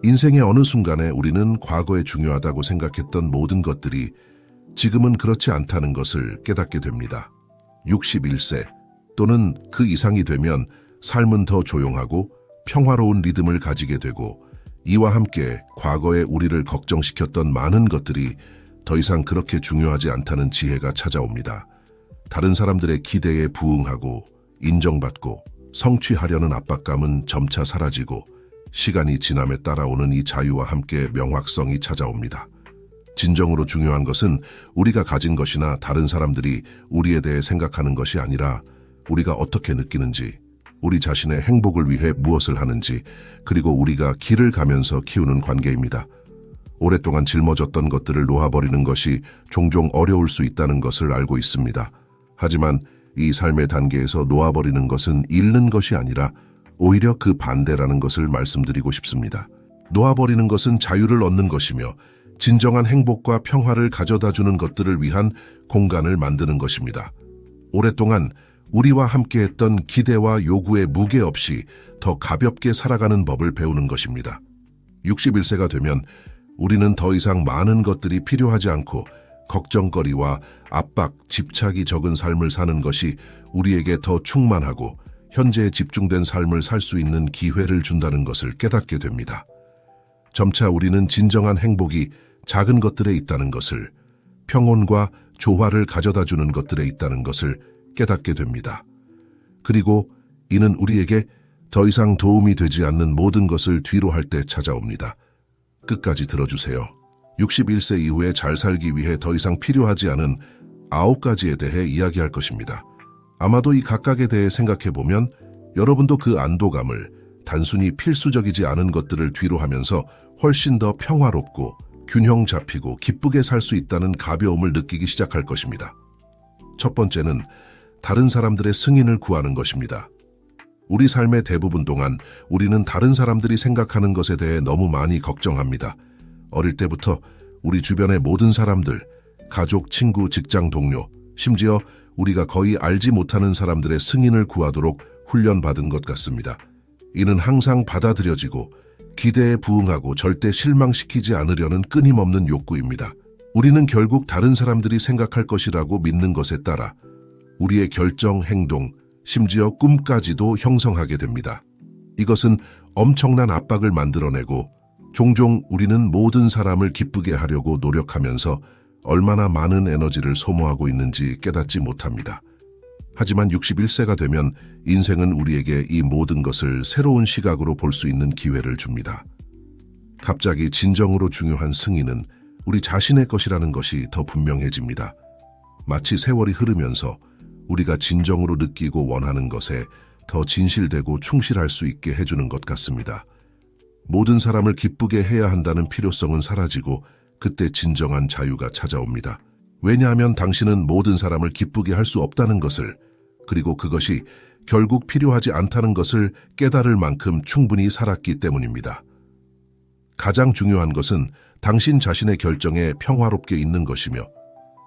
인생의 어느 순간에 우리는 과거에 중요하다고 생각했던 모든 것들이 지금은 그렇지 않다는 것을 깨닫게 됩니다. 61세 또는 그 이상이 되면 삶은 더 조용하고 평화로운 리듬을 가지게 되고, 이와 함께 과거에 우리를 걱정시켰던 많은 것들이 더 이상 그렇게 중요하지 않다는 지혜가 찾아옵니다. 다른 사람들의 기대에 부응하고 인정받고 성취하려는 압박감은 점차 사라지고, 시간이 지남에 따라오는 이 자유와 함께 명확성이 찾아옵니다. 진정으로 중요한 것은 우리가 가진 것이나 다른 사람들이 우리에 대해 생각하는 것이 아니라 우리가 어떻게 느끼는지, 우리 자신의 행복을 위해 무엇을 하는지, 그리고 우리가 길을 가면서 키우는 관계입니다. 오랫동안 짊어졌던 것들을 놓아버리는 것이 종종 어려울 수 있다는 것을 알고 있습니다. 하지만 이 삶의 단계에서 놓아버리는 것은 잃는 것이 아니라 오히려 그 반대라는 것을 말씀드리고 싶습니다. 놓아버리는 것은 자유를 얻는 것이며 진정한 행복과 평화를 가져다주는 것들을 위한 공간을 만드는 것입니다. 오랫동안 우리와 함께했던 기대와 요구의 무게 없이 더 가볍게 살아가는 법을 배우는 것입니다. 61세가 되면 우리는 더 이상 많은 것들이 필요하지 않고 걱정거리와 압박, 집착이 적은 삶을 사는 것이 우리에게 더 충만하고 현재에 집중된 삶을 살 수 있는 기회를 준다는 것을 깨닫게 됩니다. 점차 우리는 진정한 행복이 작은 것들에 있다는 것을, 평온과 조화를 가져다주는 것들에 있다는 것을 깨닫게 됩니다. 그리고 이는 우리에게 더 이상 도움이 되지 않는 모든 것을 뒤로 할 때 찾아옵니다. 끝까지 들어주세요. 61세 이후에 잘 살기 위해 더 이상 필요하지 않은 9가지에 대해 이야기할 것입니다. 아마도 이 각각에 대해 생각해보면 여러분도 그 안도감을, 단순히 필수적이지 않은 것들을 뒤로 하면서 훨씬 더 평화롭고 균형 잡히고 기쁘게 살 수 있다는 가벼움을 느끼기 시작할 것입니다. 첫 번째는 다른 사람들의 승인을 구하는 것입니다. 우리 삶의 대부분 동안 우리는 다른 사람들이 생각하는 것에 대해 너무 많이 걱정합니다. 어릴 때부터 우리 주변의 모든 사람들, 가족, 친구, 직장 동료, 심지어 우리가 거의 알지 못하는 사람들의 승인을 구하도록 훈련받은 것 같습니다. 이는 항상 받아들여지고 기대에 부응하고 절대 실망시키지 않으려는 끊임없는 욕구입니다. 우리는 결국 다른 사람들이 생각할 것이라고 믿는 것에 따라 우리의 결정, 행동, 심지어 꿈까지도 형성하게 됩니다. 이것은 엄청난 압박을 만들어내고, 종종 우리는 모든 사람을 기쁘게 하려고 노력하면서 얼마나 많은 에너지를 소모하고 있는지 깨닫지 못합니다. 하지만 61세가 되면 인생은 우리에게 이 모든 것을 새로운 시각으로 볼 수 있는 기회를 줍니다. 갑자기 진정으로 중요한 승인은 우리 자신의 것이라는 것이 더 분명해집니다. 마치 세월이 흐르면서 우리가 진정으로 느끼고 원하는 것에 더 진실되고 충실할 수 있게 해주는 것 같습니다. 모든 사람을 기쁘게 해야 한다는 필요성은 사라지고 그때 진정한 자유가 찾아옵니다. 왜냐하면 당신은 모든 사람을 기쁘게 할 수 없다는 것을, 그리고 그것이 결국 필요하지 않다는 것을 깨달을 만큼 충분히 살았기 때문입니다. 가장 중요한 것은 당신 자신의 결정에 평화롭게 있는 것이며,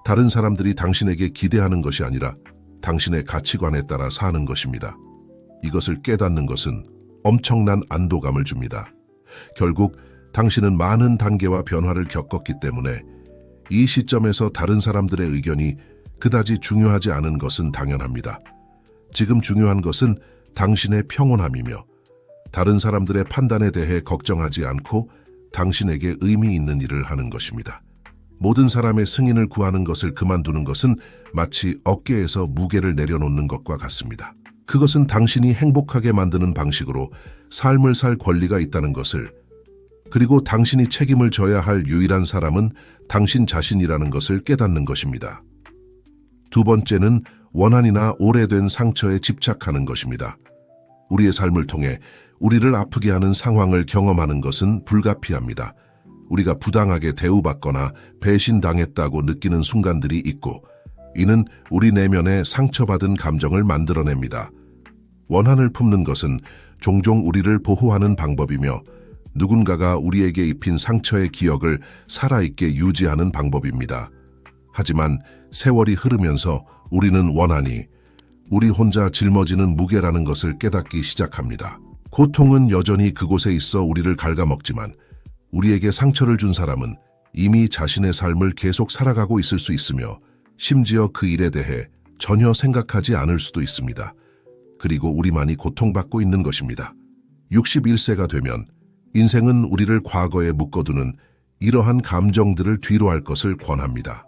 다른 사람들이 당신에게 기대하는 것이 아니라 당신의 가치관에 따라 사는 것입니다. 이것을 깨닫는 것은 엄청난 안도감을 줍니다. 결국 당신은 많은 단계와 변화를 겪었기 때문에 이 시점에서 다른 사람들의 의견이 그다지 중요하지 않은 것은 당연합니다. 지금 중요한 것은 당신의 평온함이며, 다른 사람들의 판단에 대해 걱정하지 않고 당신에게 의미 있는 일을 하는 것입니다. 모든 사람의 승인을 구하는 것을 그만두는 것은 마치 어깨에서 무게를 내려놓는 것과 같습니다. 그것은 당신이 행복하게 만드는 방식으로 삶을 살 권리가 있다는 것을, 그리고 당신이 책임을 져야 할 유일한 사람은 당신 자신이라는 것을 깨닫는 것입니다. 두 번째는 원한이나 오래된 상처에 집착하는 것입니다. 우리의 삶을 통해 우리를 아프게 하는 상황을 경험하는 것은 불가피합니다. 우리가 부당하게 대우받거나 배신당했다고 느끼는 순간들이 있고, 이는 우리 내면에 상처받은 감정을 만들어냅니다. 원한을 품는 것은 종종 우리를 보호하는 방법이며, 누군가가 우리에게 입힌 상처의 기억을 살아있게 유지하는 방법입니다. 하지만 세월이 흐르면서 우리는 원한이 우리 혼자 짊어지는 무게라는 것을 깨닫기 시작합니다. 고통은 여전히 그곳에 있어 우리를 갉아먹지만 우리에게 상처를 준 사람은 이미 자신의 삶을 계속 살아가고 있을 수 있으며 심지어 그 일에 대해 전혀 생각하지 않을 수도 있습니다. 그리고 우리만이 고통받고 있는 것입니다. 61세가 되면 인생은 우리를 과거에 묶어두는 이러한 감정들을 뒤로할 것을 권합니다.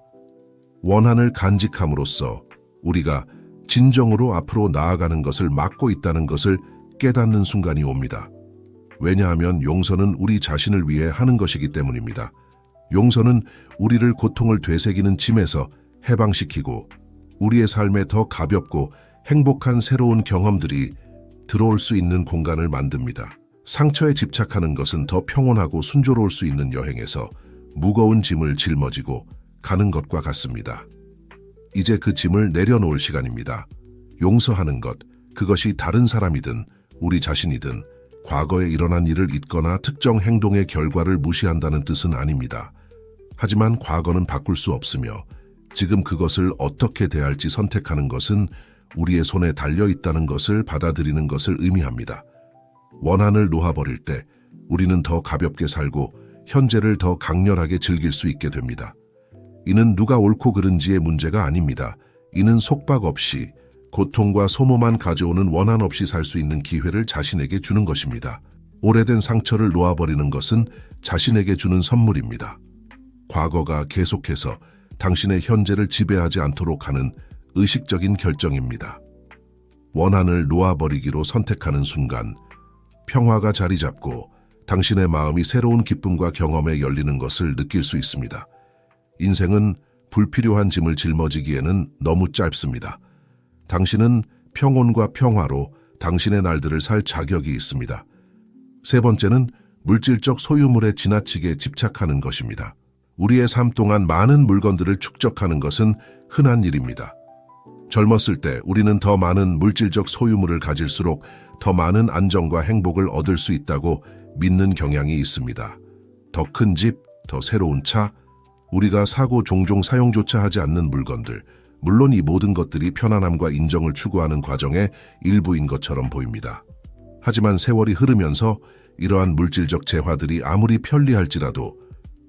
원한을 간직함으로써 우리가 진정으로 앞으로 나아가는 것을 막고 있다는 것을 깨닫는 순간이 옵니다. 왜냐하면 용서는 우리 자신을 위해 하는 것이기 때문입니다. 용서는 우리를 고통을 되새기는 짐에서 해방시키고 우리의 삶에 더 가볍고 행복한 새로운 경험들이 들어올 수 있는 공간을 만듭니다. 상처에 집착하는 것은 더 평온하고 순조로울 수 있는 여행에서 무거운 짐을 짊어지고 가는 것과 같습니다. 이제 그 짐을 내려놓을 시간입니다. 용서하는 것, 그것이 다른 사람이든 우리 자신이든 과거에 일어난 일을 잊거나 특정 행동의 결과를 무시한다는 뜻은 아닙니다. 하지만 과거는 바꿀 수 없으며 지금 그것을 어떻게 대할지 선택하는 것은 우리의 손에 달려 있다는 것을 받아들이는 것을 의미합니다. 원한을 놓아버릴 때 우리는 더 가볍게 살고 현재를 더 강렬하게 즐길 수 있게 됩니다. 이는 누가 옳고 그른지의 문제가 아닙니다. 이는 속박 없이 고통과 소모만 가져오는 원한 없이 살 수 있는 기회를 자신에게 주는 것입니다. 오래된 상처를 놓아버리는 것은 자신에게 주는 선물입니다. 과거가 계속해서 당신의 현재를 지배하지 않도록 하는 의식적인 결정입니다. 원한을 놓아버리기로 선택하는 순간 평화가 자리 잡고 당신의 마음이 새로운 기쁨과 경험에 열리는 것을 느낄 수 있습니다. 인생은 불필요한 짐을 짊어지기에는 너무 짧습니다. 당신은 평온과 평화로 당신의 날들을 살 자격이 있습니다. 세 번째는 물질적 소유물에 지나치게 집착하는 것입니다. 우리의 삶 동안 많은 물건들을 축적하는 것은 흔한 일입니다. 젊었을 때 우리는 더 많은 물질적 소유물을 가질수록 더 많은 안정과 행복을 얻을 수 있다고 믿는 경향이 있습니다. 더 큰 집, 더 새로운 차, 우리가 사고 종종 사용조차 하지 않는 물건들, 물론 이 모든 것들이 편안함과 인정을 추구하는 과정의 일부인 것처럼 보입니다. 하지만 세월이 흐르면서 이러한 물질적 재화들이 아무리 편리할지라도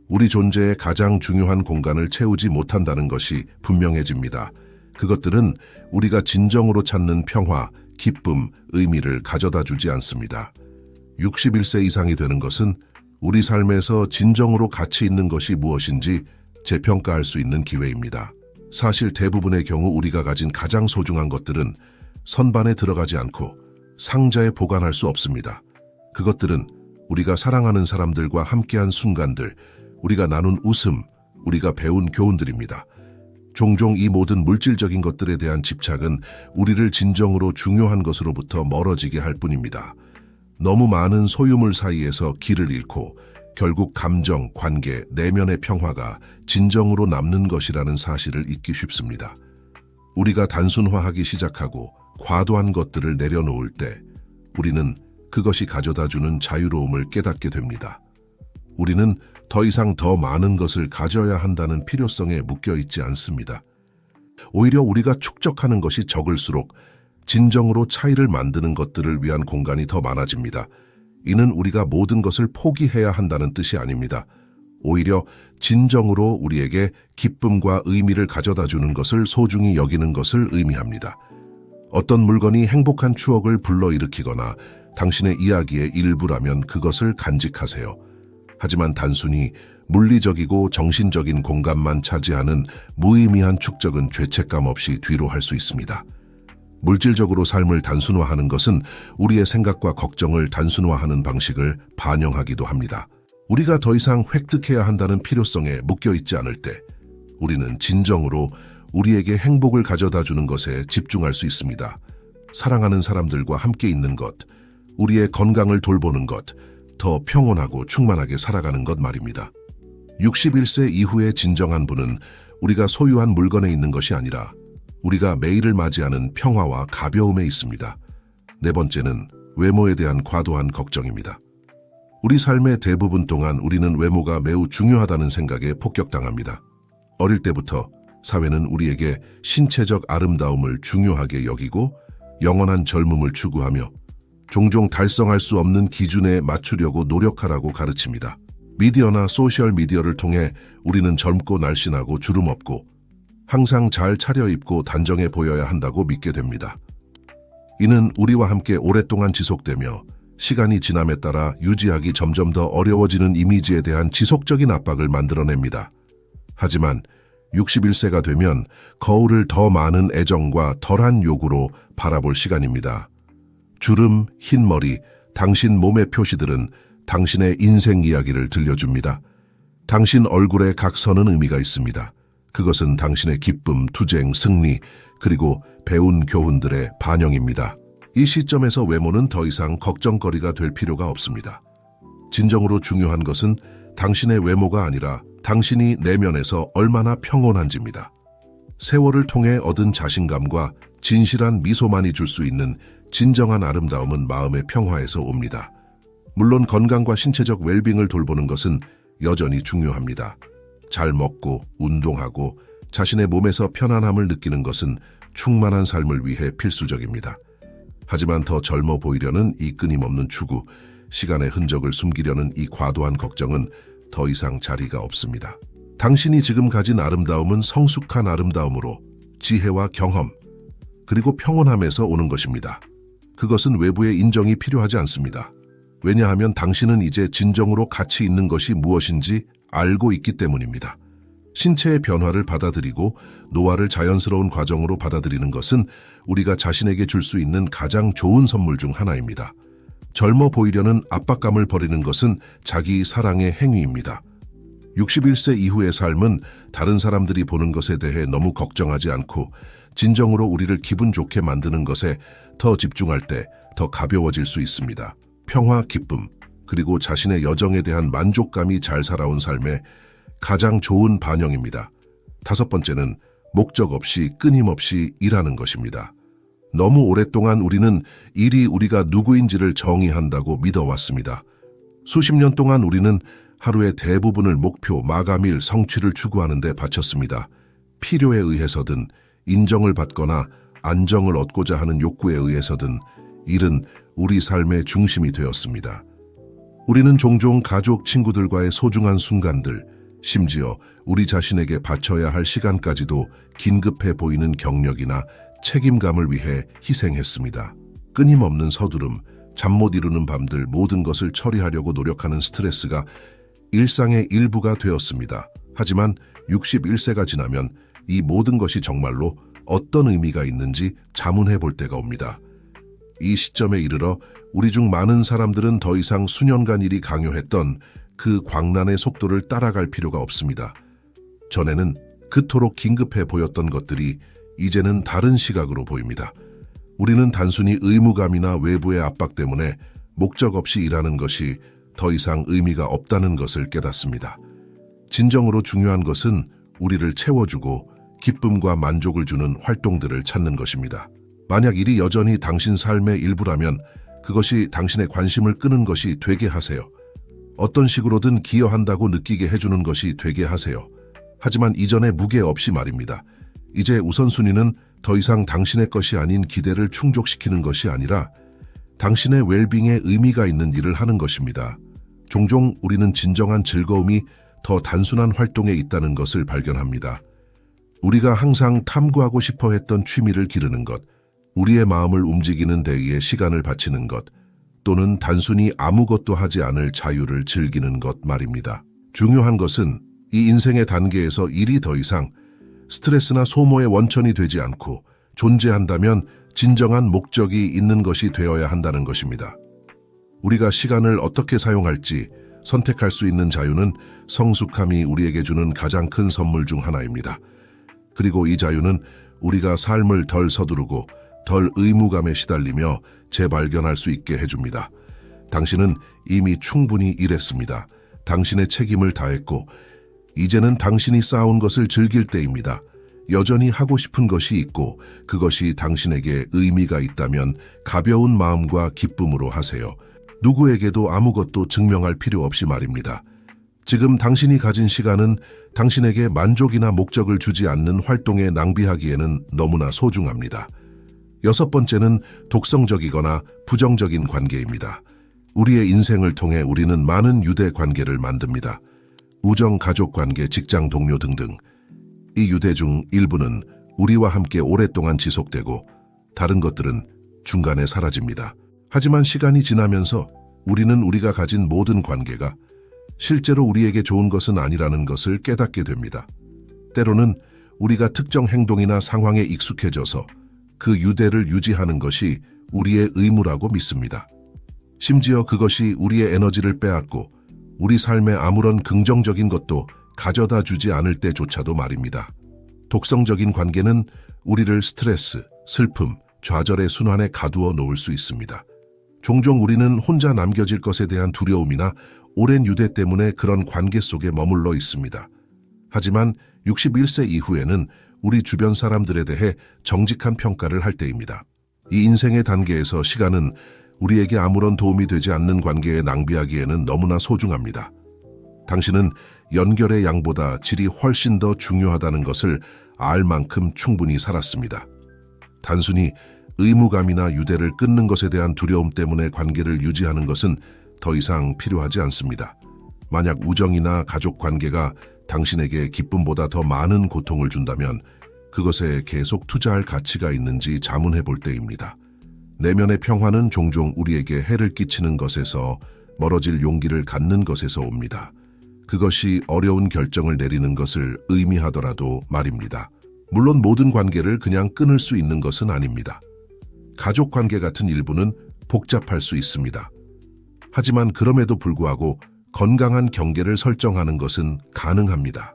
우리 존재의 가장 중요한 공간을 채우지 못한다는 것이 분명해집니다. 그것들은 우리가 진정으로 찾는 평화, 기쁨, 의미를 가져다 주지 않습니다. 61세 이상이 되는 것은 우리 삶에서 진정으로 가치 있는 것이 무엇인지 재평가할 수 있는 기회입니다. 사실 대부분의 경우 우리가 가진 가장 소중한 것들은 선반에 들어가지 않고 상자에 보관할 수 없습니다. 그것들은 우리가 사랑하는 사람들과 함께한 순간들, 우리가 나눈 웃음, 우리가 배운 교훈들입니다. 종종 이 모든 물질적인 것들에 대한 집착은 우리를 진정으로 중요한 것으로부터 멀어지게 할 뿐입니다. 너무 많은 소유물 사이에서 길을 잃고 결국 감정, 관계, 내면의 평화가 진정으로 남는 것이라는 사실을 잊기 쉽습니다. 우리가 단순화하기 시작하고 과도한 것들을 내려놓을 때 우리는 그것이 가져다주는 자유로움을 깨닫게 됩니다. 우리는 더 이상 더 많은 것을 가져야 한다는 필요성에 묶여있지 않습니다. 오히려 우리가 축적하는 것이 적을수록 진정으로 차이를 만드는 것들을 위한 공간이 더 많아집니다. 이는 우리가 모든 것을 포기해야 한다는 뜻이 아닙니다. 오히려 진정으로 우리에게 기쁨과 의미를 가져다 주는 것을 소중히 여기는 것을 의미합니다. 어떤 물건이 행복한 추억을 불러일으키거나 당신의 이야기의 일부라면 그것을 간직하세요. 하지만 단순히 물리적이고 정신적인 공간만 차지하는 무의미한 축적은 죄책감 없이 뒤로 할 수 있습니다. 물질적으로 삶을 단순화하는 것은 우리의 생각과 걱정을 단순화하는 방식을 반영하기도 합니다. 우리가 더 이상 획득해야 한다는 필요성에 묶여있지 않을 때 우리는 진정으로 우리에게 행복을 가져다 주는 것에 집중할 수 있습니다. 사랑하는 사람들과 함께 있는 것, 우리의 건강을 돌보는 것, 더 평온하고 충만하게 살아가는 것 말입니다. 61세 이후의 진정한 부는 우리가 소유한 물건에 있는 것이 아니라 우리가 매일을 맞이하는 평화와 가벼움에 있습니다. 네 번째는 외모에 대한 과도한 걱정입니다. 우리 삶의 대부분 동안 우리는 외모가 매우 중요하다는 생각에 폭격당합니다. 어릴 때부터 사회는 우리에게 신체적 아름다움을 중요하게 여기고 영원한 젊음을 추구하며 종종 달성할 수 없는 기준에 맞추려고 노력하라고 가르칩니다. 미디어나 소셜미디어를 통해 우리는 젊고 날씬하고 주름 없고 항상 잘 차려입고 단정해 보여야 한다고 믿게 됩니다. 이는 우리와 함께 오랫동안 지속되며 시간이 지남에 따라 유지하기 점점 더 어려워지는 이미지에 대한 지속적인 압박을 만들어냅니다. 하지만 61세가 되면 거울을 더 많은 애정과 덜한 요구로 바라볼 시간입니다. 주름, 흰 머리, 당신 몸의 표시들은 당신의 인생 이야기를 들려줍니다. 당신 얼굴에 각 선은 의미가 있습니다. 그것은 당신의 기쁨, 투쟁, 승리, 그리고 배운 교훈들의 반영입니다. 이 시점에서 외모는 더 이상 걱정거리가 될 필요가 없습니다. 진정으로 중요한 것은 당신의 외모가 아니라 당신이 내면에서 얼마나 평온한지입니다. 세월을 통해 얻은 자신감과 진실한 미소만이 줄 수 있는 진정한 아름다움은 마음의 평화에서 옵니다. 물론 건강과 신체적 웰빙을 돌보는 것은 여전히 중요합니다. 잘 먹고 운동하고 자신의 몸에서 편안함을 느끼는 것은 충만한 삶을 위해 필수적입니다. 하지만 더 젊어 보이려는 이 끊임없는 추구, 시간의 흔적을 숨기려는 이 과도한 걱정은 더 이상 자리가 없습니다. 당신이 지금 가진 아름다움은 성숙한 아름다움으로 지혜와 경험, 그리고 평온함에서 오는 것입니다. 그것은 외부의 인정이 필요하지 않습니다. 왜냐하면 당신은 이제 진정으로 가치 있는 것이 무엇인지 알고 있기 때문입니다. 신체의 변화를 받아들이고 노화를 자연스러운 과정으로 받아들이는 것은 우리가 자신에게 줄 수 있는 가장 좋은 선물 중 하나입니다. 젊어 보이려는 압박감을 버리는 것은 자기 사랑의 행위입니다. 61세 이후의 삶은 다른 사람들이 보는 것에 대해 너무 걱정하지 않고 진정으로 우리를 기분 좋게 만드는 것에 더 집중할 때 더 가벼워질 수 있습니다. 평화, 기쁨, 그리고 자신의 여정에 대한 만족감이 잘 살아온 삶의 가장 좋은 반영입니다. 5번째는 목적 없이 끊임없이 일하는 것입니다. 너무 오랫동안 우리는 일이 우리가 누구인지를 정의한다고 믿어왔습니다. 수십 년 동안 우리는 하루의 대부분을 목표, 마감일, 성취를 추구하는 데 바쳤습니다. 필요에 의해서든 인정을 받거나 안정을 얻고자 하는 욕구에 의해서든 일은 우리 삶의 중심이 되었습니다. 우리는 종종 가족, 친구들과의 소중한 순간들, 심지어 우리 자신에게 바쳐야 할 시간까지도 긴급해 보이는 경력이나 책임감을 위해 희생했습니다. 끊임없는 서두름, 잠 못 이루는 밤들, 모든 것을 처리하려고 노력하는 스트레스가 일상의 일부가 되었습니다. 하지만 61세가 지나면 이 모든 것이 정말로 어떤 의미가 있는지 자문해 볼 때가 옵니다. 이 시점에 이르러 우리 중 많은 사람들은 더 이상 수년간 일이 강요했던 그 광란의 속도를 따라갈 필요가 없습니다. 전에는 그토록 긴급해 보였던 것들이 이제는 다른 시각으로 보입니다. 우리는 단순히 의무감이나 외부의 압박 때문에 목적 없이 일하는 것이 더 이상 의미가 없다는 것을 깨닫습니다. 진정으로 중요한 것은 우리를 채워주고 기쁨과 만족을 주는 활동들을 찾는 것입니다. 만약 일이 여전히 당신 삶의 일부라면 그것이 당신의 관심을 끄는 것이 되게 하세요. 어떤 식으로든 기여한다고 느끼게 해주는 것이 되게 하세요. 하지만 이전의 무게 없이 말입니다. 이제 우선순위는 더 이상 당신의 것이 아닌 기대를 충족시키는 것이 아니라 당신의 웰빙에 의미가 있는 일을 하는 것입니다. 종종 우리는 진정한 즐거움이 더 단순한 활동에 있다는 것을 발견합니다. 우리가 항상 탐구하고 싶어 했던 취미를 기르는 것, 우리의 마음을 움직이는 데에 시간을 바치는 것, 또는 단순히 아무것도 하지 않을 자유를 즐기는 것 말입니다. 중요한 것은 이 인생의 단계에서 일이 더 이상 스트레스나 소모의 원천이 되지 않고 존재한다면 진정한 목적이 있는 것이 되어야 한다는 것입니다. 우리가 시간을 어떻게 사용할지 선택할 수 있는 자유는 성숙함이 우리에게 주는 가장 큰 선물 중 하나입니다. 그리고 이 자유는 우리가 삶을 덜 서두르고 덜 의무감에 시달리며 재발견할 수 있게 해줍니다. 당신은 이미 충분히 일했습니다. 당신의 책임을 다했고 이제는 당신이 쌓아온 것을 즐길 때입니다. 여전히 하고 싶은 것이 있고 그것이 당신에게 의미가 있다면 가벼운 마음과 기쁨으로 하세요. 누구에게도 아무것도 증명할 필요 없이 말입니다. 지금 당신이 가진 시간은 당신에게 만족이나 목적을 주지 않는 활동에 낭비하기에는 너무나 소중합니다. 6번째는 독성적이거나 부정적인 관계입니다. 우리의 인생을 통해 우리는 많은 유대 관계를 만듭니다. 우정, 가족 관계, 직장 동료 등등. 이 유대 중 일부는 우리와 함께 오랫동안 지속되고 다른 것들은 중간에 사라집니다. 하지만 시간이 지나면서 우리는 우리가 가진 모든 관계가 실제로 우리에게 좋은 것은 아니라는 것을 깨닫게 됩니다. 때로는 우리가 특정 행동이나 상황에 익숙해져서 그 유대를 유지하는 것이 우리의 의무라고 믿습니다. 심지어 그것이 우리의 에너지를 빼앗고 우리 삶에 아무런 긍정적인 것도 가져다 주지 않을 때조차도 말입니다. 독성적인 관계는 우리를 스트레스, 슬픔, 좌절의 순환에 가두어 놓을 수 있습니다. 종종 우리는 혼자 남겨질 것에 대한 두려움이나 오랜 유대 때문에 그런 관계 속에 머물러 있습니다. 하지만 61세 이후에는 우리 주변 사람들에 대해 정직한 평가를 할 때입니다. 이 인생의 단계에서 시간은 우리에게 아무런 도움이 되지 않는 관계에 낭비하기에는 너무나 소중합니다. 당신은 연결의 양보다 질이 훨씬 더 중요하다는 것을 알 만큼 충분히 살았습니다. 단순히 의무감이나 유대를 끊는 것에 대한 두려움 때문에 관계를 유지하는 것은 더 이상 필요하지 않습니다. 만약 우정이나 가족 관계가 당신에게 기쁨보다 더 많은 고통을 준다면 그것에 계속 투자할 가치가 있는지 자문해 볼 때입니다. 내면의 평화는 종종 우리에게 해를 끼치는 것에서 멀어질 용기를 갖는 것에서 옵니다. 그것이 어려운 결정을 내리는 것을 의미하더라도 말입니다. 물론 모든 관계를 그냥 끊을 수 있는 것은 아닙니다. 가족 관계 같은 일부는 복잡할 수 있습니다. 하지만 그럼에도 불구하고 건강한 경계를 설정하는 것은 가능합니다.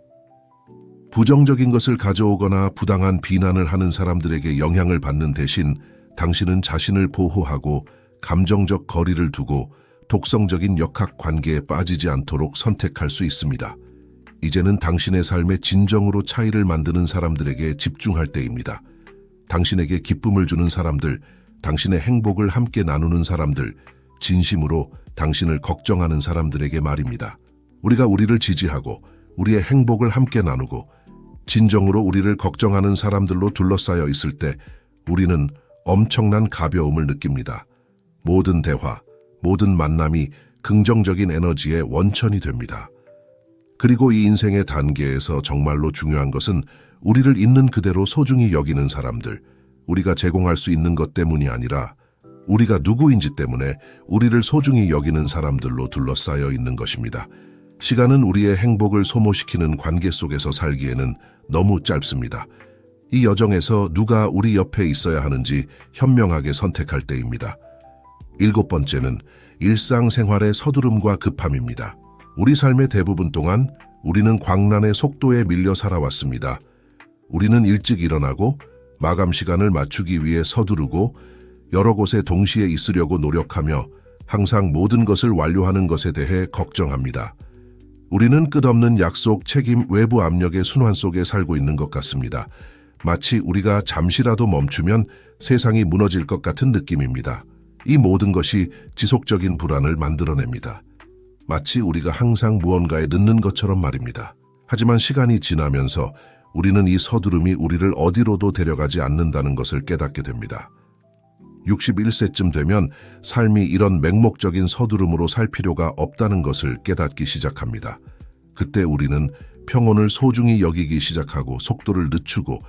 부정적인 것을 가져오거나 부당한 비난을 하는 사람들에게 영향을 받는 대신 당신은 자신을 보호하고 감정적 거리를 두고 독성적인 역학 관계에 빠지지 않도록 선택할 수 있습니다. 이제는 당신의 삶에 진정으로 차이를 만드는 사람들에게 집중할 때입니다. 당신에게 기쁨을 주는 사람들, 당신의 행복을 함께 나누는 사람들, 진심으로 당신을 걱정하는 사람들에게 말입니다. 우리가 우리를 지지하고 우리의 행복을 함께 나누고 진정으로 우리를 걱정하는 사람들로 둘러싸여 있을 때 우리는 엄청난 가벼움을 느낍니다. 모든 대화, 모든 만남이 긍정적인 에너지의 원천이 됩니다. 그리고 이 인생의 단계에서 정말로 중요한 것은 우리를 있는 그대로 소중히 여기는 사람들, 우리가 제공할 수 있는 것 때문이 아니라 우리가 누구인지 때문에 우리를 소중히 여기는 사람들로 둘러싸여 있는 것입니다. 시간은 우리의 행복을 소모시키는 관계 속에서 살기에는 너무 짧습니다. 이 여정에서 누가 우리 옆에 있어야 하는지 현명하게 선택할 때입니다. 7번째는 일상생활의 서두름과 급함입니다. 우리 삶의 대부분 동안 우리는 광란의 속도에 밀려 살아왔습니다. 우리는 일찍 일어나고 마감 시간을 맞추기 위해 서두르고 여러 곳에 동시에 있으려고 노력하며 항상 모든 것을 완료하는 것에 대해 걱정합니다. 우리는 끝없는 약속, 책임, 외부 압력의 순환 속에 살고 있는 것 같습니다. 마치 우리가 잠시라도 멈추면 세상이 무너질 것 같은 느낌입니다. 이 모든 것이 지속적인 불안을 만들어냅니다. 마치 우리가 항상 무언가에 늦는 것처럼 말입니다. 하지만 시간이 지나면서 우리는 이 서두름이 우리를 어디로도 데려가지 않는다는 것을 깨닫게 됩니다. 61세쯤 되면 삶이 이런 맹목적인 서두름으로 살 필요가 없다는 것을 깨닫기 시작합니다. 그때 우리는 평온을 소중히 여기기 시작하고 속도를 늦추고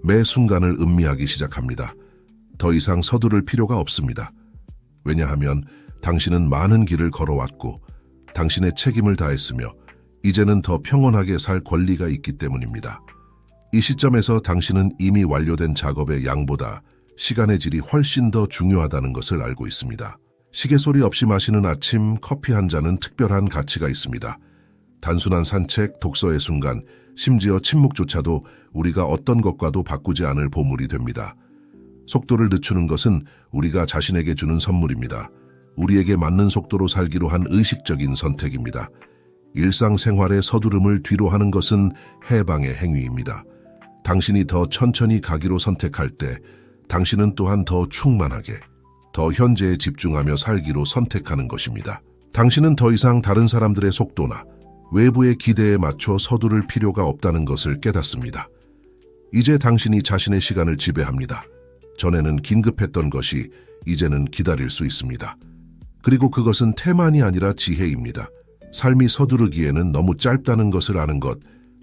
매 순간을 음미하기 시작합니다. 더 이상 서두를 필요가 없습니다. 왜냐하면 당신은 많은 길을 걸어왔고 당신의 책임을 다했으며 이제는 더 평온하게 살 권리가 있기 때문입니다. 이 시점에서 당신은 이미 완료된 작업의 양보다 시간의 질이 훨씬 더 중요하다는 것을 알고 있습니다. 시계소리 없이 마시는 아침, 커피 한 잔은 특별한 가치가 있습니다. 단순한 산책, 독서의 순간, 심지어 침묵조차도 우리가 어떤 것과도 바꾸지 않을 보물이 됩니다. 속도를 늦추는 것은 우리가 자신에게 주는 선물입니다. 우리에게 맞는 속도로 살기로 한 의식적인 선택입니다. 일상생활의 서두름을 뒤로 하는 것은 해방의 행위입니다. 당신이 더 천천히 가기로 선택할 때 당신은 또한 더 충만하게, 더 현재에 집중하며 살기로 선택하는 것입니다. 당신은 더 이상 다른 사람들의 속도나 외부의 기대에 맞춰 서두를 필요가 없다는 것을 깨닫습니다. 이제 당신이 자신의 시간을 지배합니다. 전에는 긴급했던 것이 이제는 기다릴 수 있습니다. 그리고 그것은 태만이 아니라 지혜입니다. 삶이 서두르기에는 너무 짧다는 것을 아는 것,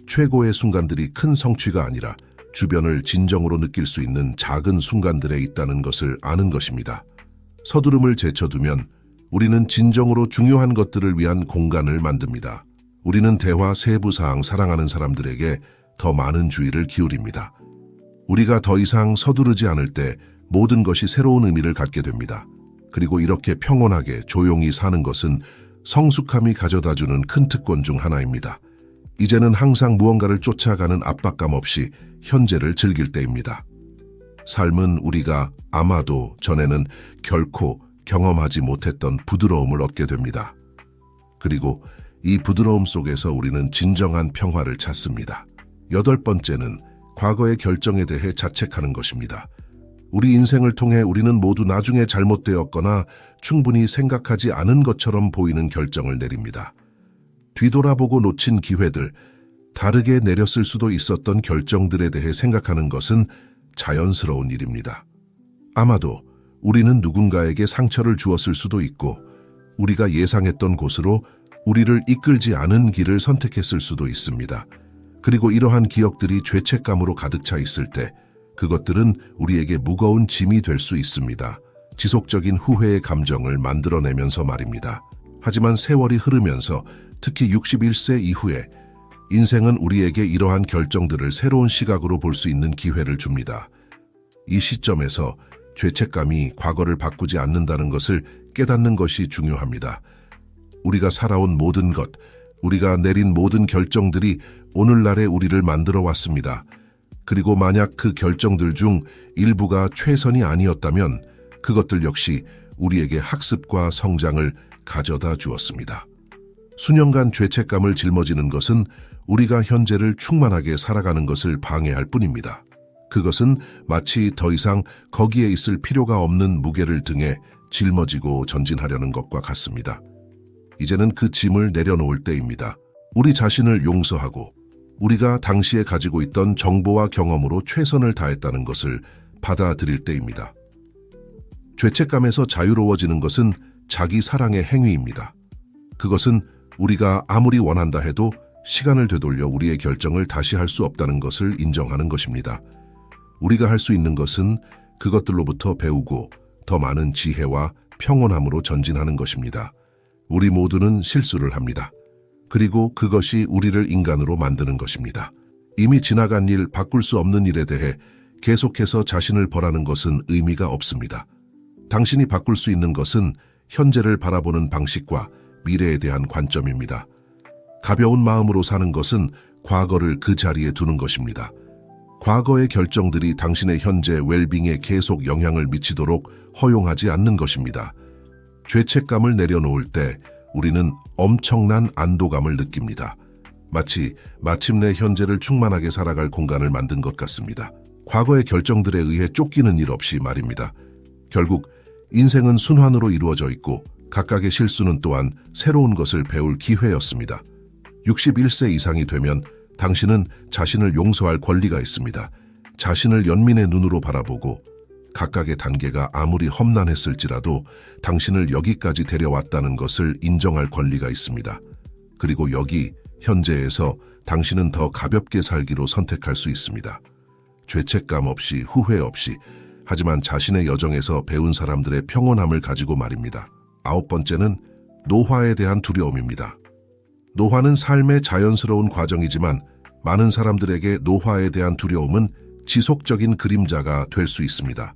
최고의 순간들이 큰 성취가 아니라 주변을 진정으로 느낄 수 있는 작은 순간들에 있다는 것을 아는 것입니다. 서두름을 제쳐두면 우리는 진정으로 중요한 것들을 위한 공간을 만듭니다. 우리는 대화 세부사항 사랑하는 사람들에게 더 많은 주의를 기울입니다. 우리가 더 이상 서두르지 않을 때 모든 것이 새로운 의미를 갖게 됩니다. 그리고 이렇게 평온하게 조용히 사는 것은 성숙함이 가져다주는 큰 특권 중 하나입니다. 이제는 항상 무언가를 쫓아가는 압박감 없이 현재를 즐길 때입니다. 삶은 우리가 아마도 전에는 결코 경험하지 못했던 부드러움을 얻게 됩니다. 그리고 이 부드러움 속에서 우리는 진정한 평화를 찾습니다. 8번째는 과거의 결정에 대해 자책하는 것입니다. 우리 인생을 통해 우리는 모두 나중에 잘못되었거나 충분히 생각하지 않은 것처럼 보이는 결정을 내립니다. 뒤돌아보고 놓친 기회들, 다르게 내렸을 수도 있었던 결정들에 대해 생각하는 것은 자연스러운 일입니다. 아마도 우리는 누군가에게 상처를 주었을 수도 있고 우리가 예상했던 곳으로 우리를 이끌지 않은 길을 선택했을 수도 있습니다. 그리고 이러한 기억들이 죄책감으로 가득 차 있을 때 그것들은 우리에게 무거운 짐이 될 수 있습니다. 지속적인 후회의 감정을 만들어내면서 말입니다. 하지만 세월이 흐르면서 특히 61세 이후에 인생은 우리에게 이러한 결정들을 새로운 시각으로 볼 수 있는 기회를 줍니다. 이 시점에서 죄책감이 과거를 바꾸지 않는다는 것을 깨닫는 것이 중요합니다. 우리가 살아온 모든 것, 우리가 내린 모든 결정들이 오늘날의 우리를 만들어 왔습니다. 그리고 만약 그 결정들 중 일부가 최선이 아니었다면 그것들 역시 우리에게 학습과 성장을 가져다 주었습니다. 수년간 죄책감을 짊어지는 것은 우리가 현재를 충만하게 살아가는 것을 방해할 뿐입니다. 그것은 마치 더 이상 거기에 있을 필요가 없는 무게를 등에 짊어지고 전진하려는 것과 같습니다. 이제는 그 짐을 내려놓을 때입니다. 우리 자신을 용서하고 우리가 당시에 가지고 있던 정보와 경험으로 최선을 다했다는 것을 받아들일 때입니다. 죄책감에서 자유로워지는 것은 자기 사랑의 행위입니다. 그것은 우리가 아무리 원한다 해도 시간을 되돌려 우리의 결정을 다시 할 수 없다는 것을 인정하는 것입니다. 우리가 할 수 있는 것은 그것들로부터 배우고 더 많은 지혜와 평온함으로 전진하는 것입니다. 우리 모두는 실수를 합니다. 그리고 그것이 우리를 인간으로 만드는 것입니다. 이미 지나간 일, 바꿀 수 없는 일에 대해 계속해서 자신을 벌하는 것은 의미가 없습니다. 당신이 바꿀 수 있는 것은 현재를 바라보는 방식과 미래에 대한 관점입니다. 가벼운 마음으로 사는 것은 과거를 그 자리에 두는 것입니다. 과거의 결정들이 당신의 현재 웰빙에 계속 영향을 미치도록 허용하지 않는 것입니다. 죄책감을 내려놓을 때 우리는 엄청난 안도감을 느낍니다. 마치 마침내 현재를 충만하게 살아갈 공간을 만든 것 같습니다. 과거의 결정들에 의해 쫓기는 일 없이 말입니다. 결국 인생은 순환으로 이루어져 있고 각각의 실수는 또한 새로운 것을 배울 기회였습니다. 61세 이상이 되면 당신은 자신을 용서할 권리가 있습니다. 자신을 연민의 눈으로 바라보고 각각의 단계가 아무리 험난했을지라도 당신을 여기까지 데려왔다는 것을 인정할 권리가 있습니다. 그리고 여기 현재에서 당신은 더 가볍게 살기로 선택할 수 있습니다. 죄책감 없이 후회 없이 하지만 자신의 여정에서 배운 사람들의 평온함을 가지고 말입니다. 9번째는 노화에 대한 두려움입니다. 노화는 삶의 자연스러운 과정이지만 많은 사람들에게 노화에 대한 두려움은 지속적인 그림자가 될 수 있습니다.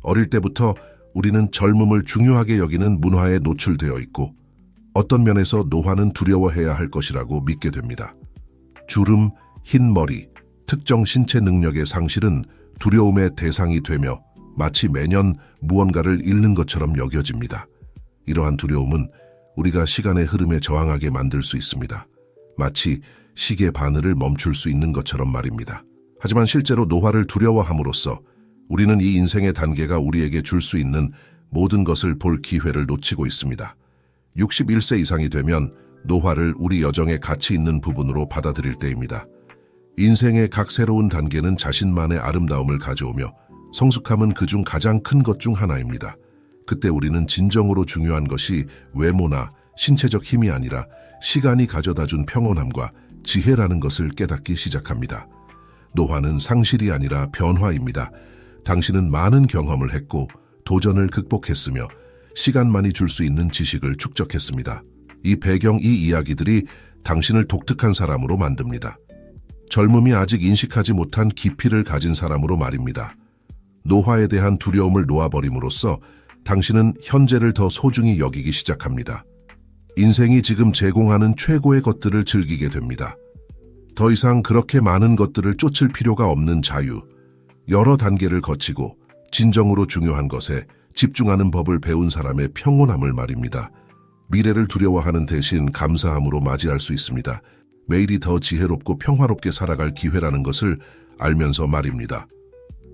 어릴 때부터 우리는 젊음을 중요하게 여기는 문화에 노출되어 있고 어떤 면에서 노화는 두려워해야 할 것이라고 믿게 됩니다. 주름, 흰 머리, 특정 신체 능력의 상실은 두려움의 대상이 되며 마치 매년 무언가를 잃는 것처럼 여겨집니다. 이러한 두려움은 우리가 시간의 흐름에 저항하게 만들 수 있습니다. 마치 시계 바늘을 멈출 수 있는 것처럼 말입니다. 하지만 실제로 노화를 두려워함으로써 우리는 이 인생의 단계가 우리에게 줄 수 있는 모든 것을 볼 기회를 놓치고 있습니다. 61세 이상이 되면 노화를 우리 여정의 가치 있는 부분으로 받아들일 때입니다. 인생의 각 새로운 단계는 자신만의 아름다움을 가져오며 성숙함은 그중 가장 큰 것 중 하나입니다. 그때 우리는 진정으로 중요한 것이 외모나 신체적 힘이 아니라 시간이 가져다준 평온함과 지혜라는 것을 깨닫기 시작합니다. 노화는 상실이 아니라 변화입니다. 당신은 많은 경험을 했고 도전을 극복했으며 시간만이 줄 수 있는 지식을 축적했습니다. 이 배경, 이 이야기들이 당신을 독특한 사람으로 만듭니다. 젊음이 아직 인식하지 못한 깊이를 가진 사람으로 말입니다. 노화에 대한 두려움을 놓아버림으로써 당신은 현재를 더 소중히 여기기 시작합니다. 인생이 지금 제공하는 최고의 것들을 즐기게 됩니다. 더 이상 그렇게 많은 것들을 쫓을 필요가 없는 자유, 여러 단계를 거치고 진정으로 중요한 것에 집중하는 법을 배운 사람의 평온함을 말입니다. 미래를 두려워하는 대신 감사함으로 맞이할 수 있습니다. 매일이 더 지혜롭고 평화롭게 살아갈 기회라는 것을 알면서 말입니다.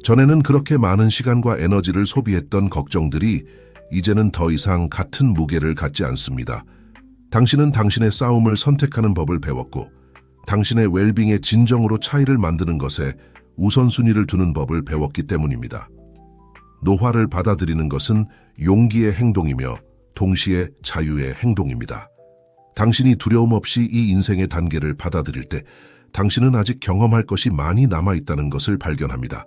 전에는 그렇게 많은 시간과 에너지를 소비했던 걱정들이 이제는 더 이상 같은 무게를 갖지 않습니다. 당신은 당신의 싸움을 선택하는 법을 배웠고 당신의 웰빙의 진정으로 차이를 만드는 것에 우선순위를 두는 법을 배웠기 때문입니다. 노화를 받아들이는 것은 용기의 행동이며 동시에 자유의 행동입니다. 당신이 두려움 없이 이 인생의 단계를 받아들일 때 당신은 아직 경험할 것이 많이 남아있다는 것을 발견합니다.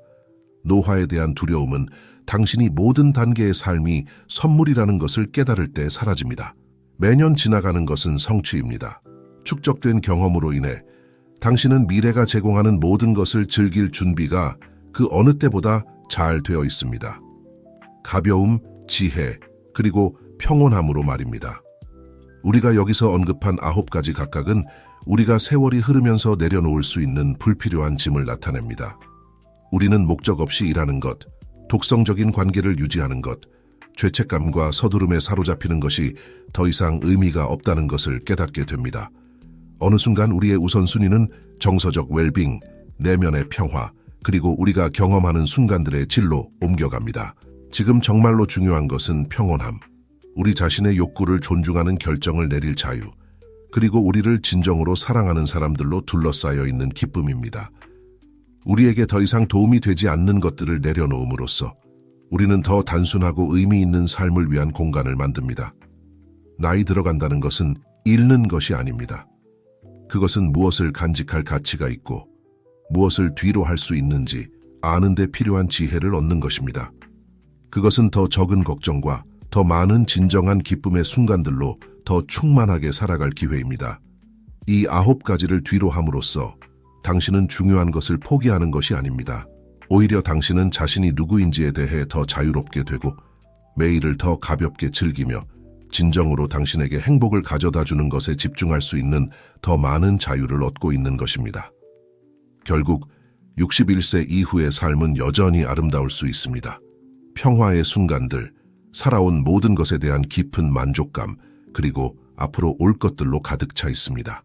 노화에 대한 두려움은 당신이 모든 단계의 삶이 선물이라는 것을 깨달을 때 사라집니다. 매년 지나가는 것은 성취입니다. 축적된 경험으로 인해 당신은 미래가 제공하는 모든 것을 즐길 준비가 그 어느 때보다 잘 되어 있습니다. 가벼움, 지혜, 그리고 평온함으로 말입니다. 우리가 여기서 언급한 9가지 각각은 우리가 세월이 흐르면서 내려놓을 수 있는 불필요한 짐을 나타냅니다. 우리는 목적 없이 일하는 것, 독성적인 관계를 유지하는 것, 죄책감과 서두름에 사로잡히는 것이 더 이상 의미가 없다는 것을 깨닫게 됩니다. 어느 순간 우리의 우선순위는 정서적 웰빙, 내면의 평화, 그리고 우리가 경험하는 순간들의 질로 옮겨갑니다. 지금 정말로 중요한 것은 평온함, 우리 자신의 욕구를 존중하는 결정을 내릴 자유, 그리고 우리를 진정으로 사랑하는 사람들로 둘러싸여 있는 기쁨입니다. 우리에게 더 이상 도움이 되지 않는 것들을 내려놓음으로써 우리는 더 단순하고 의미 있는 삶을 위한 공간을 만듭니다. 나이 들어간다는 것은 잃는 것이 아닙니다. 그것은 무엇을 간직할 가치가 있고 무엇을 뒤로 할 수 있는지 아는 데 필요한 지혜를 얻는 것입니다. 그것은 더 적은 걱정과 더 많은 진정한 기쁨의 순간들로 더 충만하게 살아갈 기회입니다. 이 9가지를 뒤로 함으로써 당신은 중요한 것을 포기하는 것이 아닙니다. 오히려 당신은 자신이 누구인지에 대해 더 자유롭게 되고 매일을 더 가볍게 즐기며 진정으로 당신에게 행복을 가져다주는 것에 집중할 수 있는 더 많은 자유를 얻고 있는 것입니다. 결국 61세 이후의 삶은 여전히 아름다울 수 있습니다. 평화의 순간들, 살아온 모든 것에 대한 깊은 만족감, 그리고 앞으로 올 것들로 가득 차 있습니다.